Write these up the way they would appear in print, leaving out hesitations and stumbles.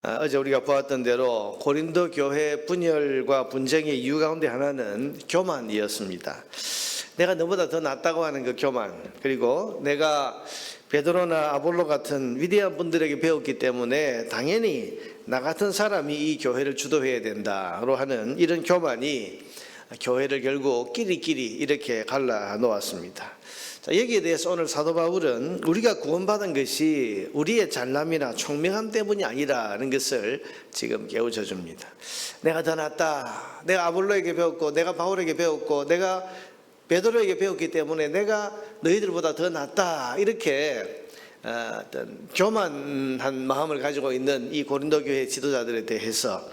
어제 우리가 보았던 대로 고린도 교회 분열과 분쟁의 이유 가운데 하나는 교만이었습니다. 내가 너보다 더 낫다고 하는 그 교만, 그리고 내가 베드로나 아볼로 같은 위대한 분들에게 배웠기 때문에 당연히 나 같은 사람이 이 교회를 주도해야 된다로 하는 이런 교만이 교회를 결국 끼리끼리 이렇게 갈라 놓았습니다. 자, 여기에 대해서 오늘 사도 바울은 우리가 구원받은 것이 우리의 잘남이나 총명함 때문이 아니라는 것을 지금 깨우쳐 줍니다. 내가 더 낫다. 내가 아볼로에게 배웠고, 내가 바울에게 배웠고, 내가 베드로에게 배웠기 때문에 내가 너희들보다 더 낫다. 이렇게 어떤 교만한 마음을 가지고 있는 이 고린도 교회 지도자들에 대해서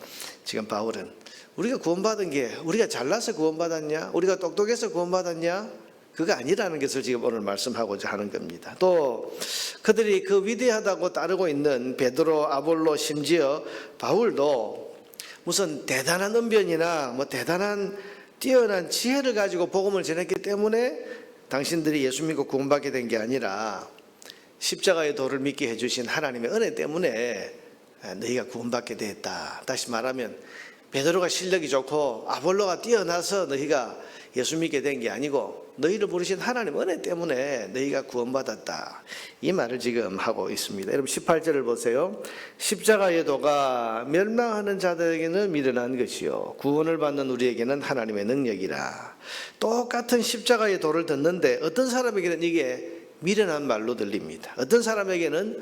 지금 바울은 우리가 구원받은 게 우리가 잘나서 구원받았냐? 우리가 똑똑해서 구원받았냐? 그거 아니라는 것을 지금 오늘 말씀하고자 하는 겁니다. 또 그들이 그 위대하다고 따르고 있는 베드로, 아볼로, 심지어 바울도 무슨 대단한 언변이나 뭐 대단한 뛰어난 지혜를 가지고 복음을 전했기 때문에 당신들이 예수 믿고 구원받게 된 게 아니라 십자가의 도를 믿게 해주신 하나님의 은혜 때문에 너희가 구원받게 되었다. 다시 말하면 베드로가 실력이 좋고 아볼로가 뛰어나서 너희가 예수 믿게 된 게 아니고 너희를 부르신 하나님의 은혜 때문에 너희가 구원받았다. 이 말을 지금 하고 있습니다. 여러분 18절을 보세요. 십자가의 도가 멸망하는 자들에게는 미련한 것이요 구원을 받는 우리에게는 하나님의 능력이라. 똑같은 십자가의 도를 듣는데 어떤 사람에게는 이게 미련한 말로 들립니다. 어떤 사람에게는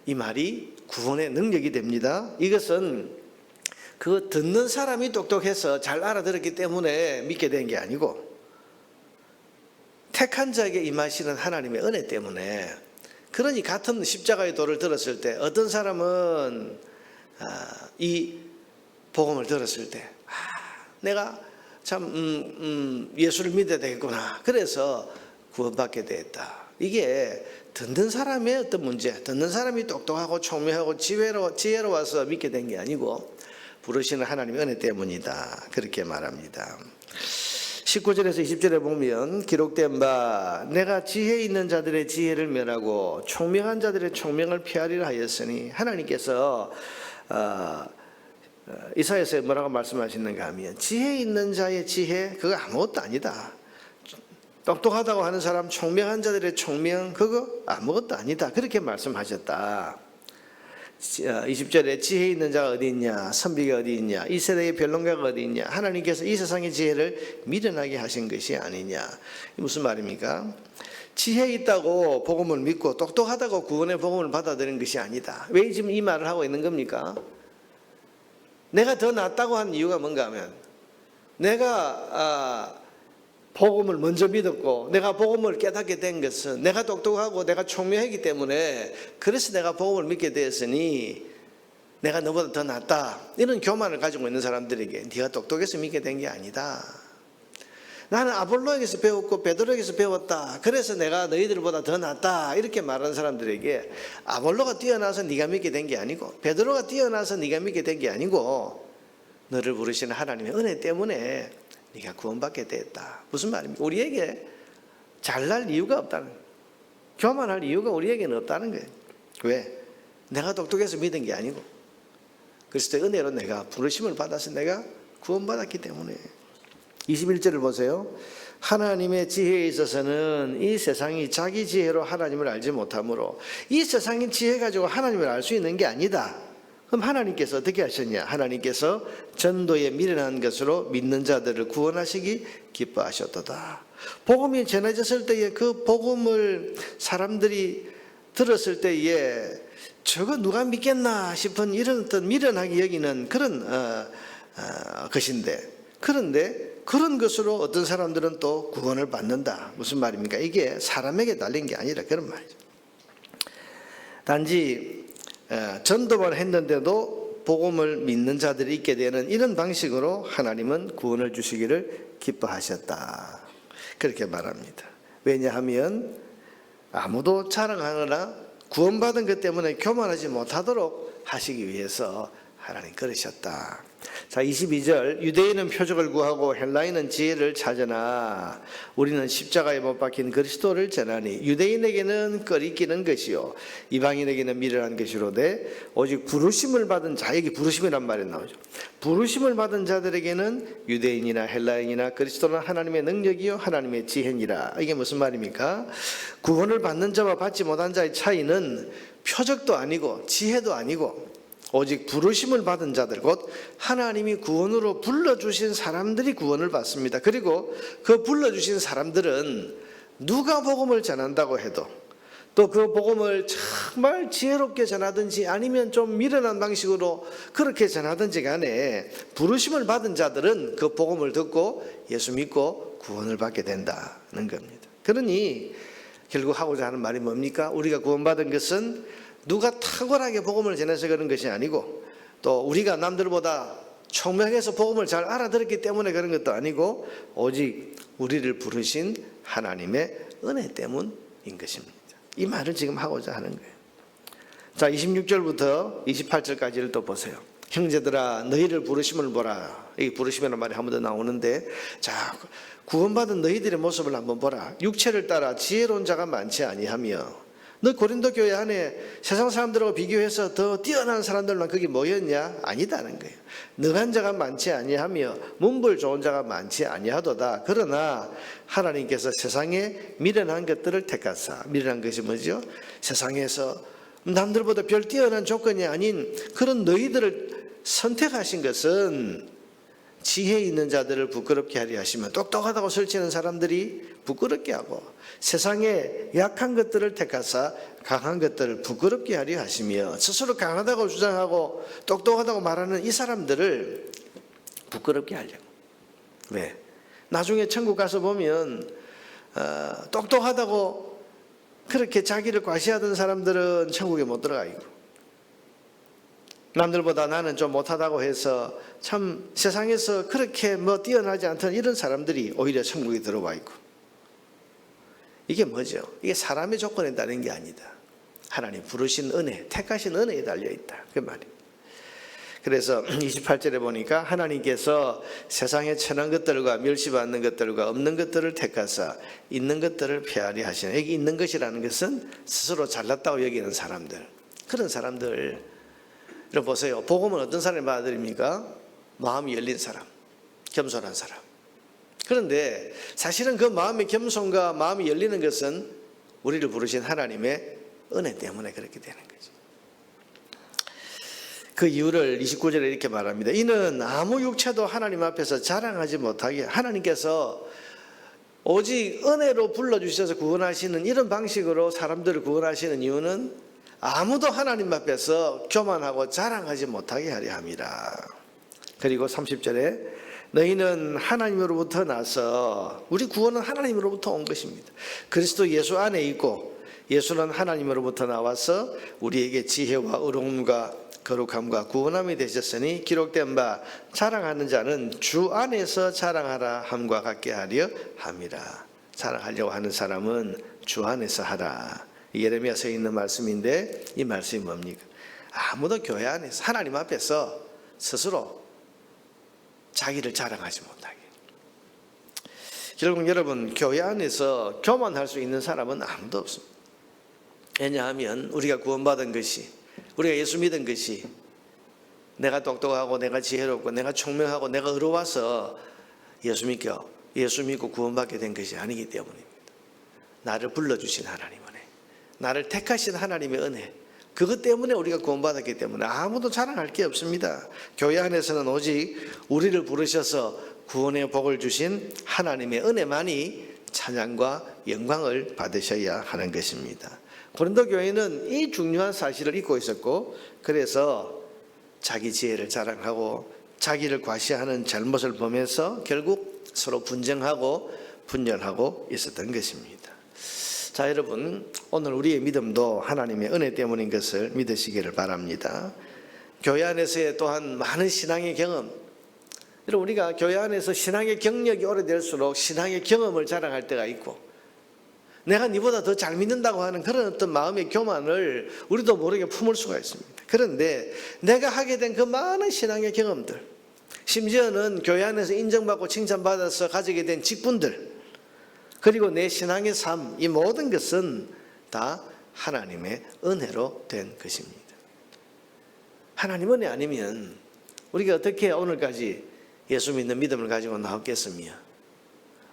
이 말이 구원의 능력이 됩니다. 이것은 그 듣는 사람이 똑똑해서 잘 알아들었기 때문에 믿게 된 게 아니고 택한 자에게 임하시는 하나님의 은혜 때문에. 그러니 같은 십자가의 도를 들었을 때 어떤 사람은 이 복음을 들었을 때 내가 참 예수를 믿어야 되겠구나. 그래서 구원받게 되었다. 이게 듣는 사람의 어떤 문제, 듣는 사람이 똑똑하고 총명하고 지혜로워서 믿게 된 게 아니고 부르시는 하나님의 은혜 때문이다. 그렇게 말합니다. 19절에서 20절에 보면 기록된 바 내가 지혜 있는 자들의 지혜를 멸하고 총명한 자들의 총명을 피하리라 하였으니, 하나님께서 이사야서에 뭐라고 말씀하시는가 하면 지혜 있는 자의 지혜 그거 아무것도 아니다. 똑똑하다고 하는 사람, 총명한 자들의 총명 그거 아무것도 아니다. 그렇게 말씀하셨다. 20절에 지혜 있는 자가 어디 있냐, 선비가 어디 있냐, 이 세대의 변론가가 어디 있냐, 하나님께서 이 세상의 지혜를 미련하게 하신 것이 아니냐. 무슨 말입니까? 지혜 있다고 복음을 믿고 똑똑하다고 구원의 복음을 받아들이는 것이 아니다. 왜 지금 이 말을 하고 있는 겁니까? 내가 더 낫다고 한 이유가 뭔가 하면 내가 복음을 먼저 믿었고 내가 복음을 깨닫게 된 것은 내가 똑똑하고 내가 총명하기 때문에, 그래서 내가 복음을 믿게 되었으니 내가 너보다 더 낫다. 이런 교만을 가지고 있는 사람들에게 네가 똑똑해서 믿게 된 게 아니다. 나는 아볼로에게서 배웠고 베드로에게서 배웠다. 그래서 내가 너희들보다 더 낫다. 이렇게 말하는 사람들에게 아볼로가 뛰어나서 네가 믿게 된 게 아니고 베드로가 뛰어나서 네가 믿게 된 게 아니고 너를 부르시는 하나님의 은혜 때문에 네가 구원받게 됐다. 무슨 말입니까? 우리에게 잘날 이유가 없다는 거예요. 교만할 이유가 우리에게는 없다는 거예요. 왜? 내가 똑똑해서 믿은 게 아니고 그리스도의 은혜로 내가 부르심을 받아서 내가 구원받았기 때문에. 21절을 보세요. 하나님의 지혜에 있어서는 이 세상이 자기 지혜로 하나님을 알지 못하므로, 이 세상의 지혜 가지고 하나님을 알 수 있는 게 아니다. 그럼 하나님께서 어떻게 하셨냐? 하나님께서 전도에 미련한 것으로 믿는 자들을 구원하시기 기뻐하셨도다. 복음이 전해졌을 때에 그 복음을 사람들이 들었을 때에 저거 누가 믿겠나 싶은 이런 어떤 미련하게 여기는 그런 것인데, 그런데 그런 것으로 어떤 사람들은 또 구원을 받는다. 무슨 말입니까? 이게 사람에게 달린 게 아니라 그런 말이죠. 단지 전도만 했는데도 복음을 믿는 자들이 있게 되는 이런 방식으로 하나님은 구원을 주시기를 기뻐하셨다. 그렇게 말합니다. 왜냐하면 아무도 자랑하거나 구원받은 것 때문에 교만하지 못하도록 하시기 위해서 하나님 그러셨다. 자, 22절 유대인은 표적을 구하고 헬라인은 지혜를 찾으나 우리는 십자가에 못 박힌 그리스도를 전하니 유대인에게는 꺼리끼는 것이요 이방인에게는 미련한 것이로되 오직 부르심을 받은 자에게 부르심이란 말이 나오죠. 부르심을 받은 자들에게는 유대인이나 헬라인이나 그리스도는 하나님의 능력이요 하나님의 지혜니라. 이게 무슨 말입니까? 구원을 받는 자와 받지 못한 자의 차이는 표적도 아니고 지혜도 아니고 오직 부르심을 받은 자들 곧 하나님이 구원으로 불러주신 사람들이 구원을 받습니다. 그리고 그 불러주신 사람들은 누가 복음을 전한다고 해도 또 그 복음을 정말 지혜롭게 전하든지 아니면 좀 미련한 방식으로 그렇게 전하든지 간에 부르심을 받은 자들은 그 복음을 듣고 예수 믿고 구원을 받게 된다는 겁니다. 그러니 결국 하고자 하는 말이 뭡니까? 우리가 구원받은 것은 누가 탁월하게 복음을 전해서 그런 것이 아니고 또 우리가 남들보다 총명해서 복음을 잘 알아들었기 때문에 그런 것도 아니고 오직 우리를 부르신 하나님의 은혜 때문인 것입니다. 이 말을 지금 하고자 하는 거예요. 자, 26절부터 28절까지를 또 보세요. 형제들아 너희를 부르심을 보라. 이 부르심이라는 말이 한 번 더 나오는데 자, 구원받은 너희들의 모습을 한번 보라. 육체를 따라 지혜로운 자가 많지 아니하며 너 고린도 교회 안에 세상 사람들하고 비교해서 더 뛰어난 사람들만 거기 모였냐? 아니다는 거예요. 능한 자가 많지 아니하며 문벌 좋은 자가 많지 아니하도다. 그러나 하나님께서 세상에 미련한 것들을 택하사. 미련한 것이 뭐죠? 세상에서 남들보다 별 뛰어난 조건이 아닌 그런 너희들을 선택하신 것은 지혜 있는 자들을 부끄럽게 하려 하시면 똑똑하다고 설치는 사람들이 부끄럽게 하고 세상에 약한 것들을 택하사 강한 것들을 부끄럽게 하려 하시며 스스로 강하다고 주장하고 똑똑하다고 말하는 이 사람들을 부끄럽게 하려고. 왜? 나중에 천국 가서 보면 똑똑하다고 그렇게 자기를 과시하던 사람들은 천국에 못 들어가 있고 남들보다 나는 좀 못하다고 해서 참 세상에서 그렇게 뭐 뛰어나지 않던 이런 사람들이 오히려 천국에 들어와 있고. 이게 뭐죠? 이게 사람의 조건에 달린 게 아니다. 하나님 부르신 은혜, 택하신 은혜에 달려있다. 그 말이에요. 그래서 28절에 보니까 하나님께서 세상에 천한 것들과 멸시받는 것들과 없는 것들을 택하사 있는 것들을 폐하리 하시는. 여기 있는 것이라는 것은 스스로 잘났다고 여기는 사람들. 그런 사람들 보세요. 복음은 어떤 사람이 받아들입니까? 마음이 열린 사람, 겸손한 사람. 그런데 사실은 그 마음의 겸손과 마음이 열리는 것은 우리를 부르신 하나님의 은혜 때문에 그렇게 되는 거죠. 그 이유를 29절에 이렇게 말합니다. 이는 아무 육체도 하나님 앞에서 자랑하지 못하게 하나님께서 오직 은혜로 불러주셔서 구원하시는 이런 방식으로 사람들을 구원하시는 이유는 아무도 하나님 앞에서 교만하고 자랑하지 못하게 하려 함이라. 그리고 30절에 너희는 하나님으로부터 나서 우리 구원은 하나님으로부터 온 것입니다. 그리스도 예수 안에 있고 예수는 하나님으로부터 나와서 우리에게 지혜와 의로움과 거룩함과 구원함이 되셨으니 기록된 바 자랑하는 자는 주 안에서 자랑하라 함과 같게 하려 함이라. 자랑하려고 하는 사람은 주 안에서 하라. 예레미야서에 있는 말씀인데 이 말씀이 뭡니까? 아무도 교회 안에서 하나님 앞에서 스스로 자기를 자랑하지 못하게. 결국 여러분 교회 안에서 교만할 수 있는 사람은 아무도 없습니다. 왜냐하면 우리가 구원받은 것이 우리가 예수 믿은 것이 내가 똑똑하고 내가 지혜롭고 내가 총명하고 내가 의로워서 예수 믿고 구원받게 된 것이 아니기 때문입니다. 나를 불러주신 하나님 은혜, 나를 택하신 하나님의 은혜, 그것 때문에 우리가 구원받았기 때문에 아무도 자랑할 게 없습니다. 교회 안에서는 오직 우리를 부르셔서 구원의 복을 주신 하나님의 은혜만이 찬양과 영광을 받으셔야 하는 것입니다. 고린도 교회는 이 중요한 사실을 잊고 있었고 그래서 자기 지혜를 자랑하고 자기를 과시하는 잘못을 범해서 결국 서로 분쟁하고 분열하고 있었던 것입니다. 자, 여러분 오늘 우리의 믿음도 하나님의 은혜 때문인 것을 믿으시기를 바랍니다. 교회 안에서의 또한 많은 신앙의 경험, 여러분 우리가 교회 안에서 신앙의 경력이 오래될수록 신앙의 경험을 자랑할 때가 있고 내가 네보다 더 잘 믿는다고 하는 그런 어떤 마음의 교만을 우리도 모르게 품을 수가 있습니다. 그런데 내가 하게 된 그 많은 신앙의 경험들, 심지어는 교회 안에서 인정받고 칭찬받아서 가지게 된 직분들, 그리고 내 신앙의 삶, 이 모든 것은 다 하나님의 은혜로 된 것입니다. 하나님 은혜 아니면 우리가 어떻게 오늘까지 예수 믿는 믿음을 가지고 나왔겠으며,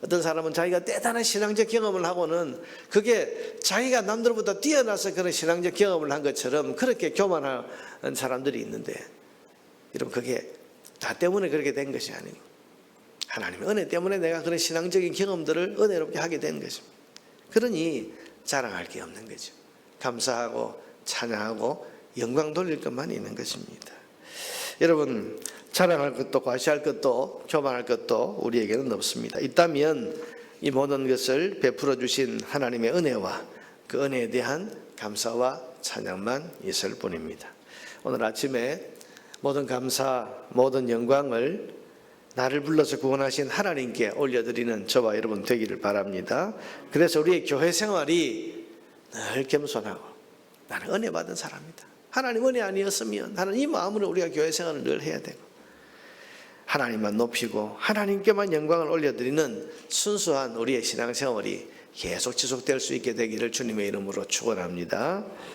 어떤 사람은 자기가 대단한 신앙적 경험을 하고는 그게 자기가 남들보다 뛰어나서 그런 신앙적 경험을 한 것처럼 그렇게 교만한 사람들이 있는데, 여러분 그게 나 때문에 그렇게 된 것이 아니고 하나님의 은혜 때문에 내가 그런 신앙적인 경험들을 은혜롭게 하게 된 것입니다. 그러니 자랑할 게 없는 거죠. 감사하고 찬양하고 영광 돌릴 것만 있는 것입니다. 여러분, 자랑할 것도 과시할 것도 교만할 것도 우리에게는 없습니다. 있다면 이 모든 것을 베풀어 주신 하나님의 은혜와 그 은혜에 대한 감사와 찬양만 있을 뿐입니다. 오늘 아침에 모든 감사, 모든 영광을 나를 불러서 구원하신 하나님께 올려드리는 저와 여러분 되기를 바랍니다. 그래서 우리의 교회 생활이 늘 겸손하고, 나는 은혜 받은 사람이다, 하나님 은혜 아니었으면 하는 이 마음으로 우리가 교회 생활을 늘 해야 되고, 하나님만 높이고 하나님께만 영광을 올려드리는 순수한 우리의 신앙생활이 계속 지속될 수 있게 되기를 주님의 이름으로 축원합니다.